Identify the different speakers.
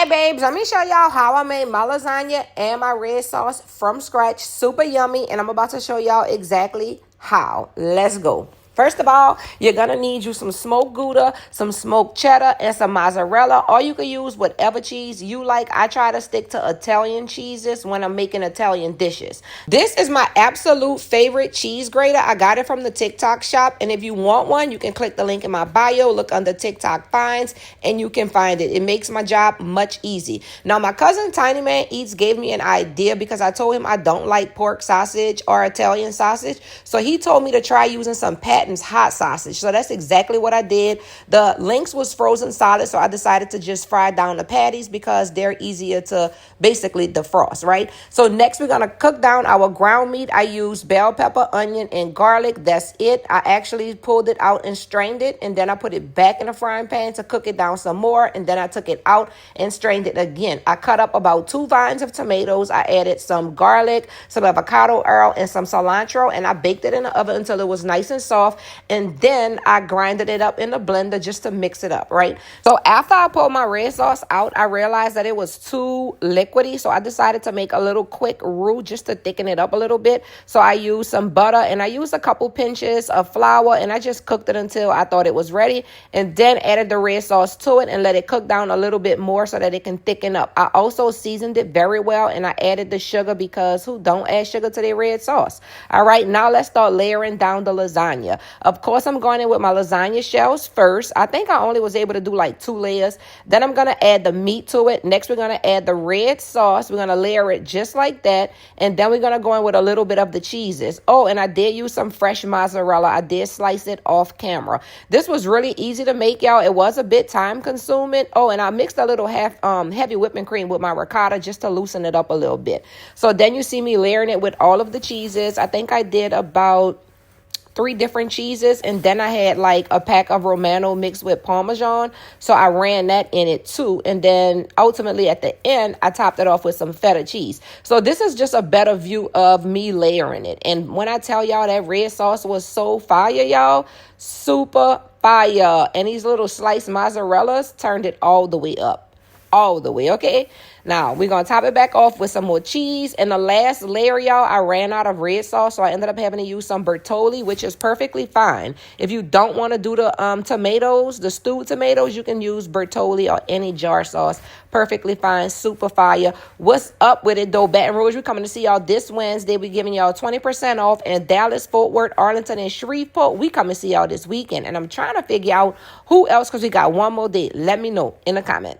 Speaker 1: Hey babes, let me show y'all how I made my lasagna and my red sauce from scratch. Super yummy, and I'm about to show y'all exactly how. Let's go. First of all, you're gonna need you some smoked Gouda, some smoked cheddar, and some mozzarella. Or you can use whatever cheese you like. I try to stick to Italian cheeses when I'm making Italian dishes. This is my absolute favorite cheese grater. I got it from the TikTok shop, and if you want one, you can click the link in my bio, look under TikTok finds, and you can find it. It makes my job much easy. Now, my cousin Tiny Man Eats gave me an idea because I told him I don't like pork sausage or Italian sausage. So he told me to try using some Patton's hot sausage. So that's exactly what I did. The links was frozen solid, so I decided to just fry down the patties because they're easier to basically defrost, right? So next we're gonna cook down our ground meat. I used bell pepper, onion, and garlic. That's it. I actually pulled it out and strained it, and then I put it back in the frying pan to cook it down some more, and then I took it out and strained it again. I cut up about 2 vines of tomatoes. I added some garlic, some avocado oil, and some cilantro, and I baked it in the oven until it was nice and soft. And then I grinded it up in the blender just to mix it up, right? So after I pulled my red sauce out, I realized that it was too liquidy. So I decided to make a little quick roux just to thicken it up a little bit. So I used some butter and I used a couple pinches of flour, and I just cooked it until I thought it was ready, and then added the red sauce to it and let it cook down a little bit more so that it can thicken up. I also seasoned it very well, and I added the sugar because who don't add sugar to their red sauce? All right, now let's start layering down the lasagna. Of course, I'm going in with my lasagna shells first. I think I only was able to do like 2 layers. Then I'm going to add the meat to it. Next, we're going to add the red sauce. We're going to layer it just like that. And then we're going to go in with a little bit of the cheeses. Oh, and I did use some fresh mozzarella. I did slice it off camera. This was really easy to make, y'all. It was a bit time consuming. Oh, and I mixed a little heavy whipping cream with my ricotta just to loosen it up a little bit. So then you see me layering it with all of the cheeses. I think I did about 3 different cheeses, and then I had like a pack of Romano mixed with Parmesan, so I ran that in it too. And then ultimately at the end I topped it off with some feta cheese. So this is just a better view of me layering it. And when I tell y'all that red sauce was so fire, y'all, super fire, and these little sliced mozzarellas turned it all the way up. All the way, okay? Now, we're going to top it back off with some more cheese. And the last layer, y'all, I ran out of red sauce, so I ended up having to use some Bertolli, which is perfectly fine. If you don't want to do the tomatoes, the stewed tomatoes, you can use Bertolli or any jar sauce. Perfectly fine, super fire. What's up with it, though? Baton Rouge, we're coming to see y'all this Wednesday. We're giving y'all 20% off. And Dallas, Fort Worth, Arlington, and Shreveport, we come and see y'all this weekend. And I'm trying to figure out who else, because we got one more day. Let me know in the comments.